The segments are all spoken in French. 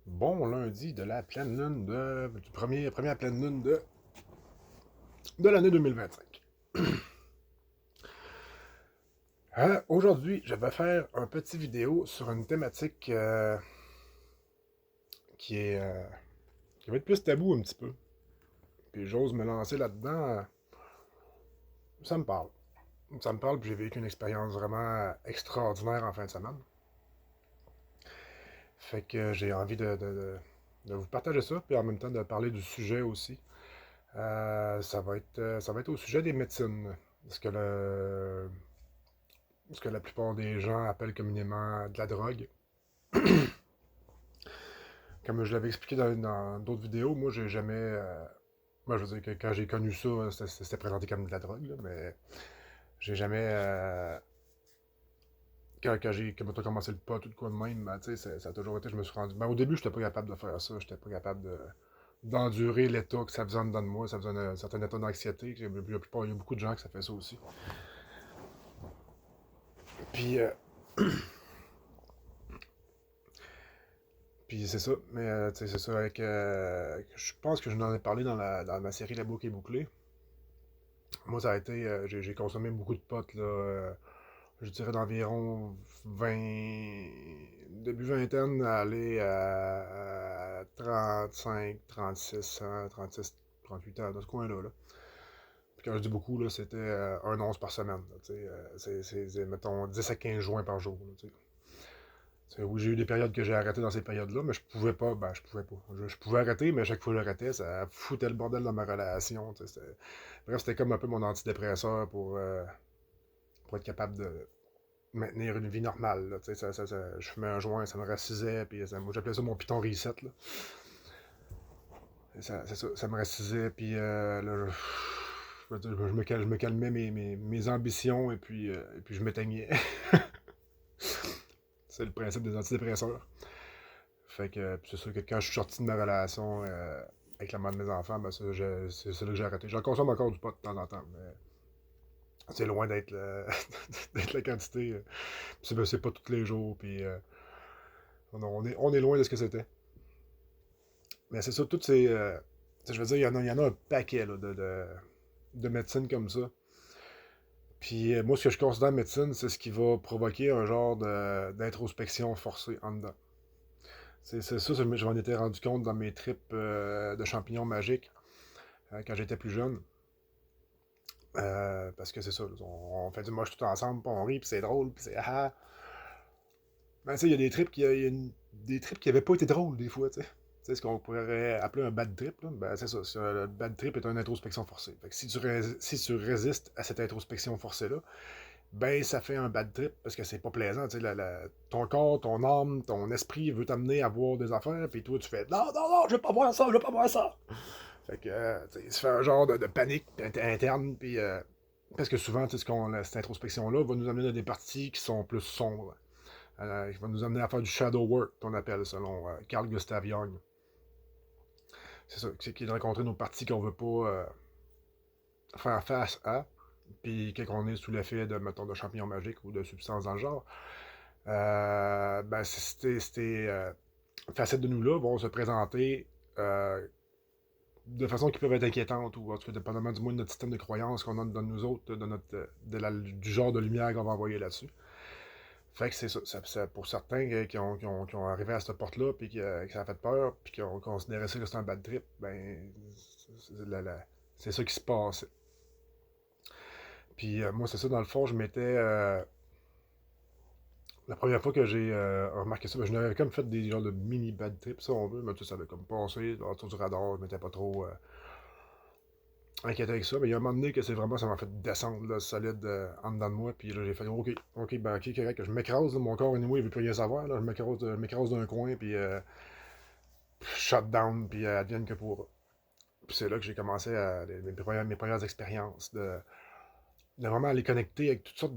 Bon lundi de la pleine lune du première pleine lune de l'année 2025. Aujourd'hui, je vais faire un petit vidéo sur une thématique qui est qui va être plus tabou un petit peu. Puis j'ose me lancer là-dedans. Ça me parle. Ça me parle, puis j'ai vécu une expérience vraiment extraordinaire en fin de semaine. Fait que j'ai envie de vous partager ça, puis en même temps de parler du sujet aussi. Ça va être au sujet des médecines. Ce que la plupart des gens appellent communément de la drogue. Comme je l'avais expliqué dans d'autres vidéos, moi, j'ai jamais. Moi, je veux dire que quand j'ai connu ça, c'était présenté comme de la drogue, là, mais j'ai jamais. Quand j'ai commencé le pot ou de quoi de même, ben, tu sais, ça a toujours été. Je me suis rendu. Ben, au début, j'étais pas capable de faire ça. J'étais pas capable d'endurer l'état que ça faisait en dedans de moi. Ça faisait un certain état d'anxiété. Il y a beaucoup de gens que ça fait ça aussi. Puis, Puis c'est ça, mais tu sais, c'est ça avec. Je pense que je n'en ai parlé dans ma série La boucle est bouclée. Moi, ça a été. J'ai consommé beaucoup de potes, là. Je dirais d'environ 20. Début vingtaine, à aller à 35, 36 ans, 36, 38 ans, dans ce coin-là. Là. Puis quand je dis beaucoup, là, c'était un once par semaine. Là, tu sais, mettons, 10 à 15 joints par jour. Là, tu sais. Oui, j'ai eu des périodes que j'ai arrêté dans ces périodes-là, mais je pouvais pas, ben je pouvais pas. Je pouvais arrêter, mais à chaque fois que j'arrêtais, ça foutait le bordel dans ma relation. Bref, c'était comme un peu mon antidépresseur pour être capable de maintenir une vie normale. Là, je fumais un joint, ça me racisait, puis moi j'appelais ça mon piton reset. Là. Ça me racisait, puis là, je me calmais mes ambitions, et puis je m'éteignais. C'est le principe des antidépresseurs. Fait que c'est sûr que quand je suis sorti de ma relation avec la mère de mes enfants, ben c'est là que j'ai arrêté. J'en consomme encore du pot de temps en temps, mais c'est loin d'être d'être la quantité. C'est pas tous les jours, puis on est loin de ce que c'était. Mais c'est ça, toutes ces. Je veux dire, il y en a un paquet là, de médecine comme ça. Puis moi, ce que je considère médecine, c'est ce qui va provoquer un genre d'introspection forcée en dedans. C'est ça, je m'en étais rendu compte dans mes trips de champignons magiques quand j'étais plus jeune. Parce que c'est ça, on fait du moche tout ensemble, puis on rit, puis c'est drôle, puis c'est ah. Ben, tu sais, il y a des trips des trips qui avaient pas été drôles, des fois, tu sais. Tu sais, ce qu'on pourrait appeler un bad trip, là, ben c'est ça. Le bad trip est une introspection forcée. Fait que si tu résistes à cette introspection forcée-là, ben ça fait un bad trip parce que c'est pas plaisant. Tu sais, ton corps, ton âme, ton esprit veut t'amener à voir des affaires, puis toi tu fais non, non, non, je veux pas voir ça, je veux pas voir ça. Fait que, tu sais, il se fait un genre de panique interne, puis parce que souvent, tu sais, cette introspection-là va nous amener dans des parties qui sont plus sombres. Qui va nous amener à faire du shadow work, qu'on appelle, selon Carl Gustav Jung. C'est ça, c'est qui est de rencontrer nos parties qu'on veut pas faire face à, puis quand on est sous l'effet de, mettons, de champignons magiques ou de substances dans le genre, ben, ces facettes de nous-là vont se présenter de façon qui peuvent être inquiétantes, ou en tout cas, dépendamment du moins de notre système de croyance qu'on a dans nous autres, du genre de lumière qu'on va envoyer là-dessus. Fait que c'est ça, pour certains qui ont arrivé à cette porte-là, puis que ça a fait peur, puis qui ont considéré ça que c'était un bad trip, ben, c'est ça qui se passe. Puis moi, c'est ça, dans le fond, je m'étais. La première fois que j'ai remarqué ça, ben, je n'avais comme fait des genres de mini bad trips, si on veut, mais tout ça avait comme passé autour du radar, je m'étais pas trop inquiété avec ça. Mais il y a un moment donné que c'est vraiment, ça m'a fait descendre là, solide en dedans de moi, puis là, j'ai fait, ok, ben, ok, correct, je m'écrase, là, mon corps, anyway, il veut plus rien savoir, là, je m'écrase d'un coin, puis shut down, puis advienne que pour. Puis c'est là que j'ai commencé mes premières expériences de vraiment aller connecter avec toutes sortes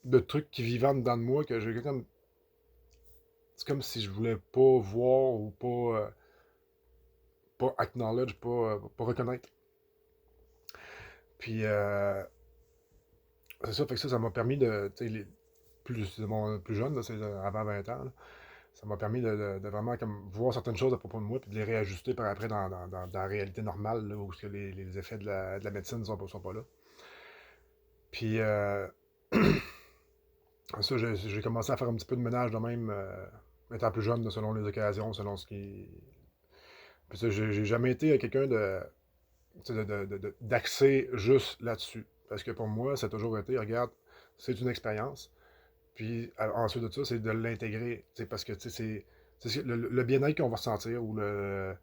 de trucs qui vivaient dedans de moi que j'ai comme. C'est comme si je voulais pas voir ou pas acknowledge, pas reconnaître. Puis c'est ça, fait que ça m'a permis de. Tu sais, plus jeune, là, c'est avant 20 ans, là, Ça m'a permis de vraiment comme voir certaines choses à propos de moi, puis de les réajuster par après dans la réalité normale, là, où les effets de la médecine ne sont pas là. Puis, ça, j'ai commencé à faire un petit peu de ménage de même, étant plus jeune, là, selon les occasions, selon ce qui. Puis ça, j'ai jamais été quelqu'un tu sais, d'axer juste là-dessus. Parce que pour moi, ça a toujours été, regarde, c'est une expérience. Puis ensuite de ça, c'est de l'intégrer. Tu sais, parce que tu sais, c'est le bien-être qu'on va ressentir ou le-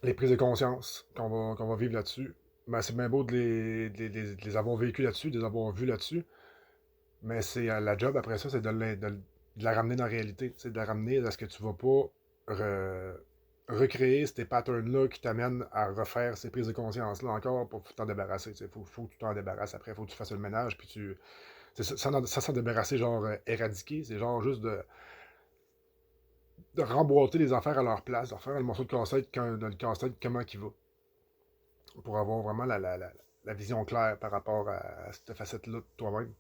les prises de conscience qu'on va vivre là-dessus. Ben, c'est bien beau de les avoir vécues là-dessus, de les avoir vues là-dessus. Mais c'est la job après ça, c'est de la ramener dans la réalité. C'est de la ramener à ce que tu vas pas re- recréer ces patterns-là qui t'amènent à refaire ces prises de conscience-là encore pour t'en débarrasser. Il faut que tu t'en débarrasses après, il faut que tu fasses le ménage, puis tu. Ça s'en débarrasser, genre éradiquer, c'est genre juste de remboîter les affaires à leur place, de refaire le morceau de casse-tête dans le casse-tête, comment il va, pour avoir vraiment la vision claire par rapport à cette facette-là de toi-même.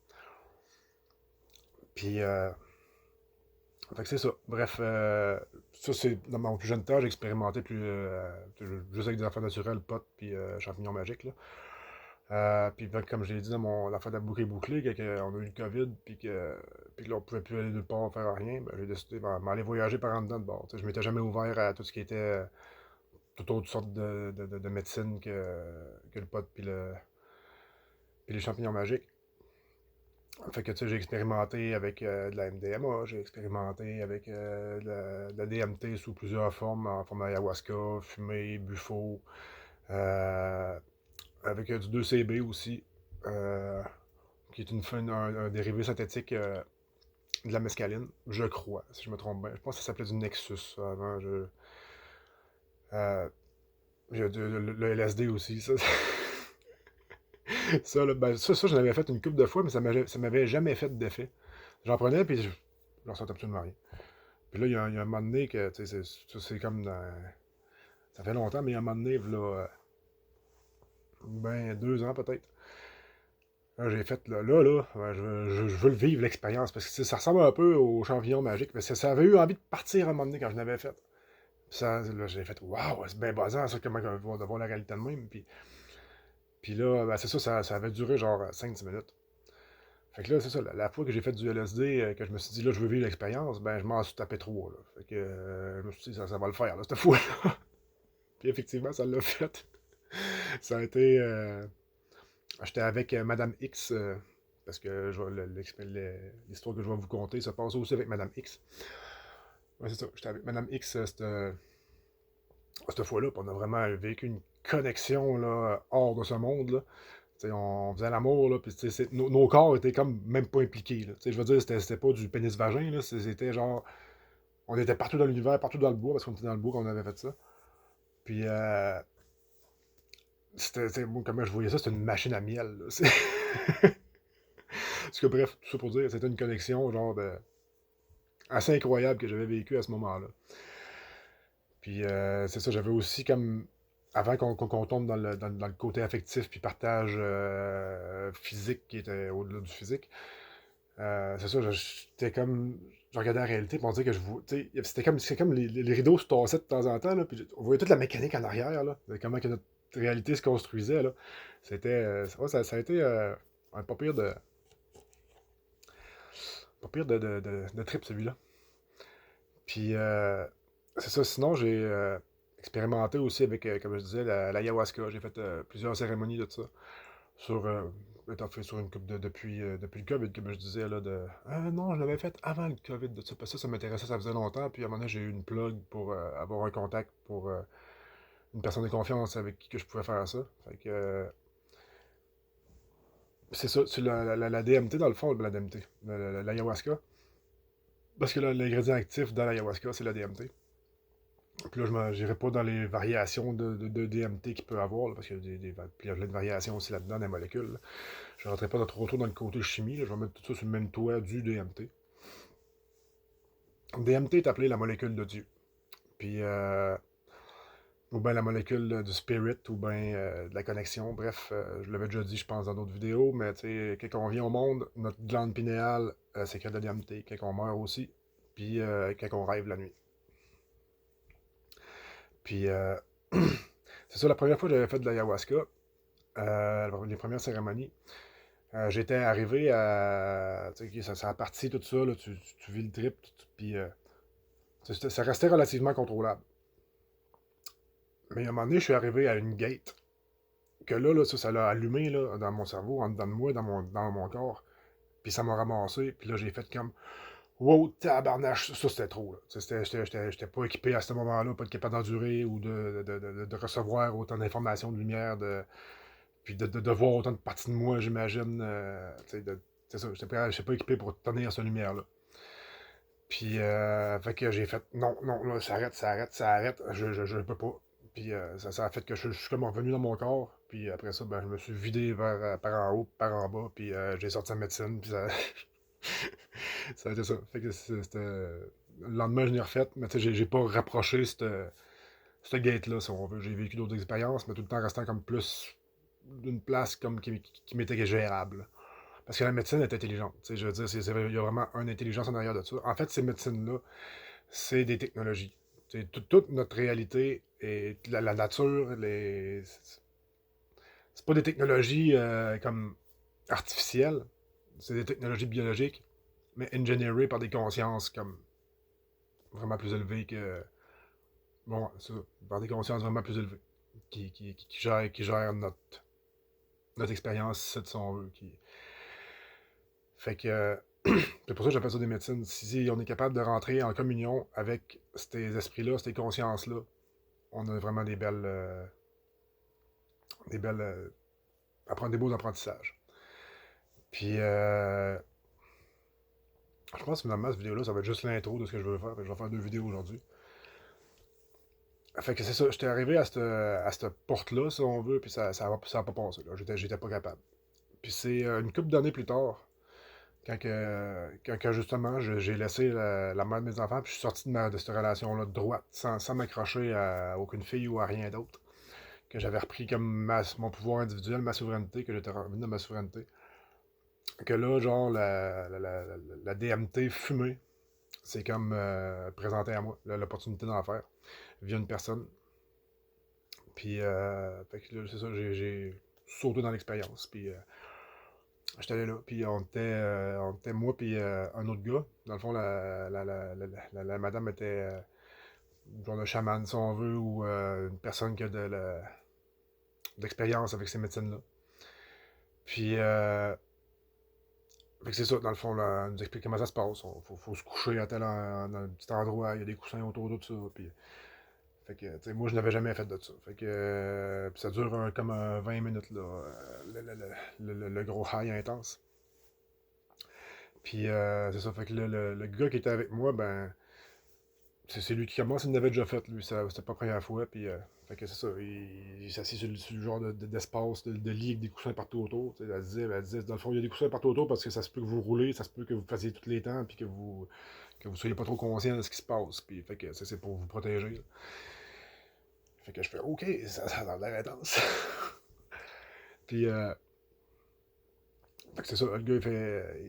Puis, fait que c'est ça. Bref, ça c'est dans mon plus jeune temps, j'ai expérimenté plus juste avec des affaires naturelles, potes puis champignons magiques là. Puis ben, comme je l'ai dit dans mon l'affaire de la boucle bouclée, quand on a eu le COVID, puis que là on pouvait plus aller nulle part faire rien, ben, j'ai décidé d'aller voyager par en dedans de bord. Tu sais, je m'étais jamais ouvert à tout ce qui était toute autre sorte de médecine que le pot puis les champignons magiques. Fait que tu sais, j'ai expérimenté avec de la MDMA, j'ai expérimenté avec de la DMT sous plusieurs formes, en forme ayahuasca, fumée, buffo, euh, avec du 2CB aussi, euh, qui est un dérivé synthétique de la mescaline, je crois, si je me trompe bien. Je pense que ça s'appelait du Nexus avant. Euh, le LSD aussi, ça. Ça, là, ben, ça j'en avais fait une couple de fois, mais ça m'avait jamais fait d'effet. J'en prenais, puis je n'en sentais absolument rien. Puis là, il y a un moment donné que, tu sais, c'est comme ça fait longtemps, mais il y a un moment donné, là, ben, 2 ans peut-être. Là, j'ai fait, ouais, je veux le vivre, l'expérience, parce que tu sais, ça ressemble un peu au champignon magique, mais ça avait eu envie de partir un moment donné quand je l'avais fait. Puis ça, là, j'ai fait, waouh, c'est bien basant, ça, comment on va voir la réalité de même. Puis là, ben, c'est ça, ça avait duré genre 5 10 minutes. Fait que là, c'est ça, la fois que j'ai fait du LSD, que je me suis dit, là, je veux vivre l'expérience, ben, je m'en suis tapé 3, là. Fait que je me suis dit, ça va le faire, là, cette fois. Puis effectivement, ça l'a fait. Ça a été. J'étais avec Madame X, parce que l'histoire que je vais vous conter se passe aussi avec Madame X. Ouais, c'est ça. J'étais avec Madame X cette fois-là, puis on a vraiment vécu une connexion là, hors de ce monde. Là. T'sais, on faisait l'amour, là, puis nos corps étaient comme même pas impliqués. Là. Je veux dire, c'était pas du pénis-vagin, là, c'était genre. On était partout dans l'univers, partout dans le bois, parce qu'on était dans le bois quand on avait fait ça. Puis, moi, comment je voyais ça, c'était une machine à miel. Là. Parce que bref, tout ça pour dire, c'était une connexion genre assez incroyable que j'avais vécu à ce moment-là. Puis c'est ça, j'avais aussi comme. Avant qu'on tombe dans le côté affectif puis partage physique qui était au-delà du physique, c'est ça, j'étais comme. Je regardais la réalité, puis on dirait que je vois. C'était comme les rideaux se tassaient de temps en temps, là, puis on voyait toute la mécanique en arrière, là, de comment que notre réalité se construisait. Là. C'était. Ouais, ça a été un pas pire de trip celui-là. Puis, c'est ça. Sinon, j'ai expérimenté aussi avec, comme je disais, l'ayahuasca. J'ai fait plusieurs cérémonies de ça. Sur, étant fait sur une coupe depuis le COVID, comme je disais, là, de. Non, je l'avais fait avant le COVID de ça. Parce que ça m'intéressait, ça faisait longtemps. Puis à un moment donné, j'ai eu une plug pour avoir un contact pour une personne de confiance avec qui que je pouvais faire ça. Fait que. C'est ça, c'est la DMT dans le fond, la DMT, l'ayahuasca. Parce que l'ingrédient actif dans l'ayahuasca, c'est la DMT. Puis là, je n'irai pas dans les variations de DMT qu'il peut avoir, là, parce qu'il y a puis il y a plein de variations aussi là-dedans, des molécules. Là. Je ne rentrerai pas trop dans le côté chimie, là, je vais mettre tout ça sur le même toit du DMT. DMT est appelé la molécule de Dieu. Puis, ou bien la molécule du spirit, ou bien de la connexion. Bref, je l'avais déjà dit, je pense, dans d'autres vidéos, mais tu sais, quand on vient au monde, notre glande pinéale sécrète de la DMT, quand on meurt aussi, puis quand on rêve la nuit. Puis, c'est ça, la première fois que j'avais fait de l'ayahuasca, les premières cérémonies, j'étais arrivé à. Tu sais, ça a parti tout ça, là, tu vis le trip, puis ça restait relativement contrôlable. Mais à un moment donné, je suis arrivé à une gate, que là ça l'a allumé là, dans mon cerveau, en dedans de moi, dans mon corps, puis ça m'a ramassé, puis là, j'ai fait comme. Wow, tabarnache, ça c'était trop. Là. J'étais pas équipé à ce moment-là, pas capable d'endurer ou de recevoir autant d'informations, de lumière, puis de voir autant de parties de moi, j'imagine. C'est ça, j'étais pas équipé pour tenir cette lumière-là. Puis, fait que j'ai fait non, non, là, ça arrête, je peux pas. Puis, ça a fait que je suis comme revenu dans mon corps. Puis après ça, ben, je me suis vidé par en haut, par en bas. Puis, j'ai sorti la médecine. Puis, ça, ça a été ça. Fait que c'était. Le lendemain, je l'ai refait. Mais tu sais, j'ai pas rapproché cette gate-là, si on veut. J'ai vécu d'autres expériences, mais tout le temps restant comme plus d'une place comme qui m'était gérable. Parce que la médecine est intelligente. Tu sais, je veux dire, il y a vraiment une intelligence en arrière de ça. En fait, ces médecines-là, c'est des technologies. Tu sais, toute notre réalité et la nature, c'est pas des technologies comme artificielles, c'est des technologies biologiques, mais engineerées par des consciences comme vraiment plus élevées que. Bon, ça, par des consciences vraiment plus élevées, qui gèrent notre expérience, si on veut. Fait que. C'est pour ça que j'appelle ça des médecines. Si on est capable de rentrer en communion avec ces esprits-là, ces consciences-là, on a vraiment des belles, apprendre des beaux apprentissages. Puis, je pense que finalement, cette vidéo-là, ça va être juste l'intro de ce que je veux faire. Je vais faire 2 vidéos aujourd'hui. Fait que c'est ça, j'étais arrivé à cette porte-là, si on veut, puis ça a pas passé. Là. J'étais pas capable. Puis c'est une couple d'années plus tard, quand justement j'ai laissé la mère de mes enfants, puis je suis sorti de cette relation-là de droite, sans m'accrocher à aucune fille ou à rien d'autre, que j'avais repris comme mon pouvoir individuel, ma souveraineté, que j'étais revenu à ma souveraineté. Que là, genre, la DMT fumée, c'est comme présenté à moi, l'opportunité d'en faire, via une personne. Puis, fait que là, c'est ça, j'ai sauté dans l'expérience. Puis, j'étais allé là. Puis, on était moi, puis un autre gars. Dans le fond, la madame était genre de chaman, si on veut, ou une personne qui a d'expérience avec ces médecines-là. Puis, fait que c'est ça, dans le fond, là, elle nous explique comment ça se passe. Faut se coucher à dans un petit endroit, il y a des coussins autour de tout ça. Puis, fait que, tu sais, moi, je n'avais jamais fait de ça. Fait que, puis ça dure comme 20 minutes, là, le gros high intense. Puis, c'est ça, fait que le gars qui était avec moi, ben, c'est lui qui commence, il l'avait déjà fait, lui, c'était pas la première fois. Puis, fait que c'est ça, il s'assit sur le genre d'espace, de lit avec des coussins partout autour. Tu sais, elle disait, dans le fond, il y a des coussins partout autour parce que ça se peut que vous roulez, ça se peut que vous fassiez tous les temps, puis que vous soyez pas trop conscient de ce qui se passe. Puis, fait que c'est pour vous protéger. Là. Fait que je fais, OK, ça a l'air intense. Puis, fait que c'est ça, le gars,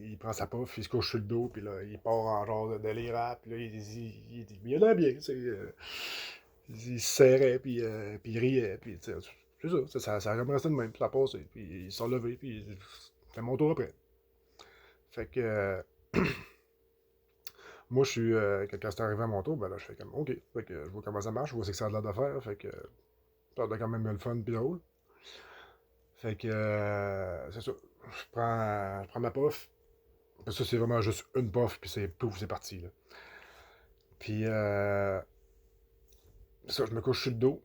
il prend sa puff, il se couche sur le dos, puis là, il part en genre de délire, puis là, il a l'air bien, tu sais. Il se serrait, puis il riait, puis tu sais, c'est ça a vraiment resté de même, puis ça a passé, puis il s'est levé, puis il fait mon tour après. Fait que, moi, je suis, quand c'est arrivé à mon tour, ben là, je fais comme, OK, fait que je vois comment ça marche, je vois ce que ça a l'air de faire, fait que, ça a l'air quand même le fun, puis drôle. Fait que, c'est ça. Je prends ma puff. Parce que c'est vraiment juste une puff, puis c'est pouf, c'est parti. Là. Puis, c'est ça, je me couche sur le dos.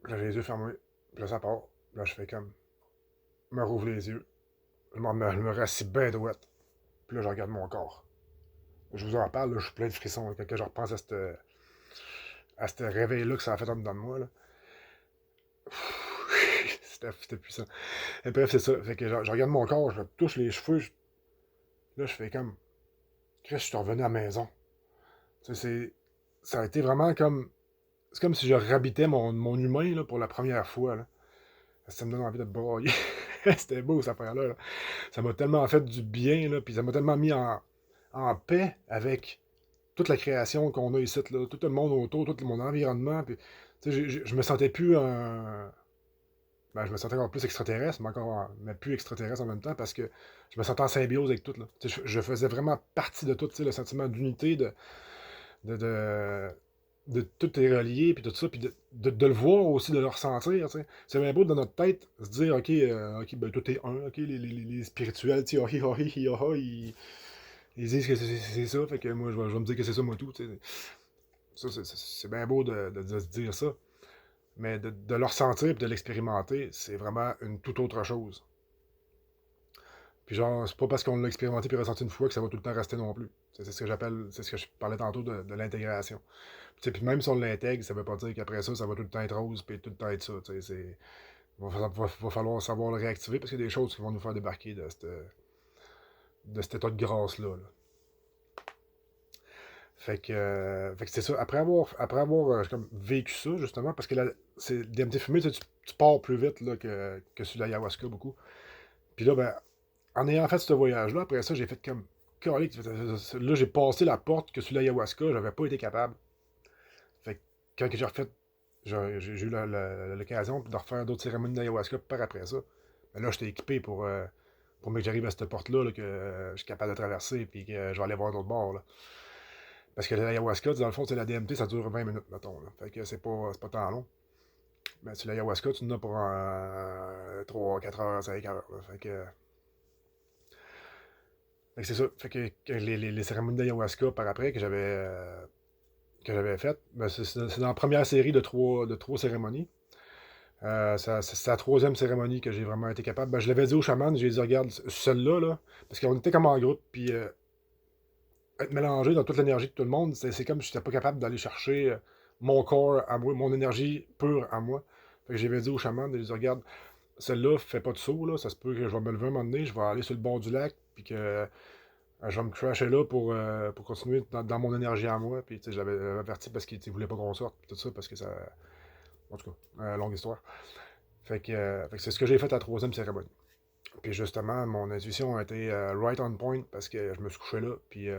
J'ai les yeux fermés. Puis là, ça part. Là, je fais comme. Je me rouvre les yeux. Je me rassis bien droite. Puis là, je regarde mon corps. Je vous en parle, là, je suis plein de frissons. Là, quand je repense à ce réveil-là que ça a fait en dedans de moi. Là. C'était puissant. Et bref, c'est ça. Fait que je regarde mon corps, je me touche les cheveux. Là, je fais comme. Chris, je suis revenu à la maison. Tu sais, ça a été vraiment comme c'est comme si je rabitais mon humain là, pour la première fois. Là. Ça me donne envie de brailler. C'était beau, cette affaire-là. Là. Ça m'a tellement fait du bien, là, puis ça m'a tellement mis en paix avec toute la création qu'on a ici, là, tout le monde autour, tout mon environnement. Puis, je me sentais plus un. Ben, je me sentais encore plus extraterrestre, mais plus extraterrestre en même temps, parce que je me sentais en symbiose avec tout. Là. Je faisais vraiment partie de tout, le sentiment d'unité, de, de, de tout est relié, puis tout ça, puis de le voir aussi, de le ressentir. T'sais. C'est bien beau dans notre tête se dire, ok, ben, tout est un, ok, les spirituels, tu sais, ils disent que c'est ça, fait que moi, je vais me dire que c'est ça, moi, tout. T'sais. Ça, c'est bien beau de se dire ça. Mais de le ressentir et de l'expérimenter, c'est vraiment une toute autre chose. Puis genre, c'est pas parce qu'on l'a expérimenté et ressenti une fois que ça va tout le temps rester non plus. C'est ce que j'appelle, c'est ce que je parlais tantôt de l'intégration. Puis même si on l'intègre, ça veut pas dire qu'après ça, ça va tout le temps être rose puis tout le temps être ça. Va falloir savoir le réactiver parce qu'il y a des choses qui vont nous faire débarquer de cet état de grâce-là. Là. Fait que c'est ça. Après avoir comme vécu ça, justement, parce que c'est DMT fumé, tu pars plus vite là, que sur l'ayahuasca beaucoup. Puis là, ben, en ayant fait ce voyage-là, après ça, j'ai fait comme. Calique, là, j'ai passé la porte que sur l'ayahuasca, j'avais pas été capable. Fait que quand j'ai refait, j'ai eu l'occasion de refaire d'autres cérémonies d'ayahuasca par après ça. Mais là, j'étais équipé pour que j'arrive à cette porte-là, là, que je suis capable de traverser, puis que je vais aller voir d'autres bords. Là. Parce que l'ayahuasca, dans le fond, c'est la DMT, ça dure 20 minutes, mettons. Là. Fait que c'est pas tant long. Mais sur l'ayahuasca, tu en as pour 3, 4 heures, 5 heures. Là. Fait que c'est ça. Fait que les cérémonies d'ayahuasca par après que j'avais faites, ben c'est dans la première série de trois cérémonies. C'est la troisième cérémonie que j'ai vraiment été capable. Ben, je l'avais dit au chaman, j'ai dit, regarde, celle-là, là, parce qu'on était comme en groupe, puis être mélangé dans toute l'énergie de tout le monde, c'est comme si j'étais pas capable d'aller chercher mon corps à moi, mon énergie pure à moi. Fait que j'avais dit au chaman, j'ai dit, regarde, celle-là, fais pas de saut, là, ça se peut que je vais me lever un moment donné, je vais aller sur le bord du lac, puis que je vais me crasher là pour continuer dans mon énergie à moi. Puis, tu sais, je l'avais averti parce qu'il ne voulait pas qu'on sorte, tout ça, parce que ça. En tout cas, longue histoire. Fait que c'est ce que j'ai fait à la troisième cérémonie. Puis, justement, mon intuition a été right on point parce que je me suis couché là, puis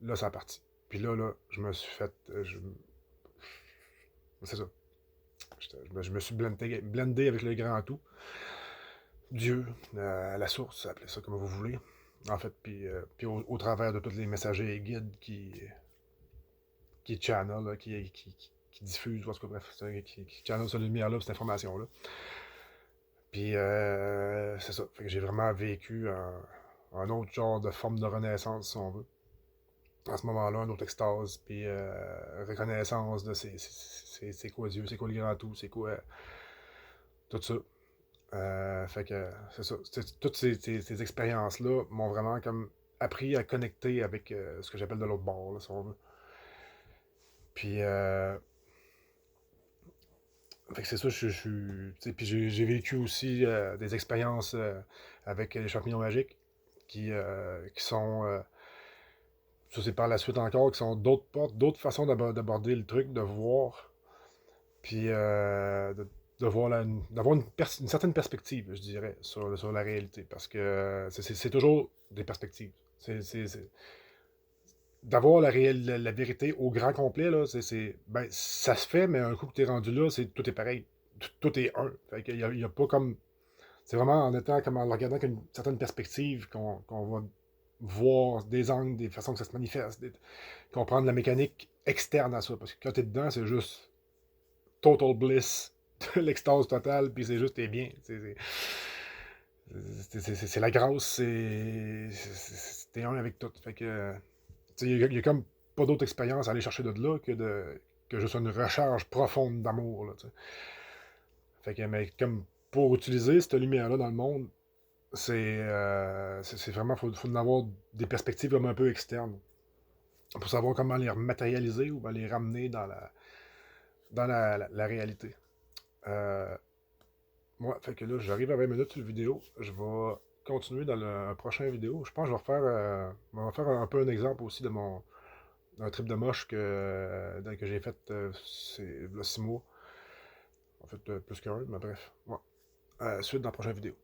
là, ça a parti. Puis là, je me suis fait. C'est ça. Je me suis blendé avec le grand tout. Dieu, la source, appelez ça comme vous voulez. En fait, puis au travers de tous les messagers et guides qui channel, là, qui diffuse, ou en tout cas, bref, qui channel cette lumière-là, cette information-là. Puis, c'est ça. Fait que j'ai vraiment vécu un autre genre de forme de renaissance, si on veut. À ce moment-là, un autre extase, puis reconnaissance de c'est quoi Dieu, c'est quoi le grand tout, c'est quoi tout ça. Fait que c'est ça. Toutes ces expériences-là m'ont vraiment comme appris à connecter avec ce que j'appelle de l'autre bord, là, si on veut. Puis, fait que c'est ça, puis j'ai vécu aussi des expériences avec les champignons magiques qui sont, ça c'est par la suite encore, qui sont d'autres portes, d'autres façons d'aborder le truc, de voir, puis de voir d'avoir une certaine perspective, je dirais, sur la réalité, parce que c'est toujours des perspectives. D'avoir la vérité au grand complet, là, ben, ça se fait, mais un coup que tu es rendu là, tout est pareil. Tout est un. Fait qu'il y a pas comme. C'est vraiment en étant comme en le regardant avec une certaine perspective qu'on va voir des angles, des façons que ça se manifeste, comprendre la mécanique externe à ça. Parce que quand tu es dedans, c'est juste total bliss, l'extase totale, puis c'est juste t'es bien. C'est la grâce, t'es un avec tout. Fait que il y a comme pas d'autre expérience à aller chercher de là que juste une recharge profonde d'amour. Là, t'sais. Fait que, mais comme pour utiliser cette lumière-là dans le monde, c'est vraiment, faut en avoir des perspectives comme un peu externes pour savoir comment les matérialiser ou bien les ramener dans la réalité. Euh, Moi, fait que là, j'arrive à 20 minutes sur la vidéo. Je vais continuer dans le prochain vidéo. Je pense que je vais refaire un peu un exemple aussi Un trip de moche que j'ai fait, c'est là 6 mois. En fait, plus qu'un, mais bref. Ouais. Suite dans la prochaine vidéo.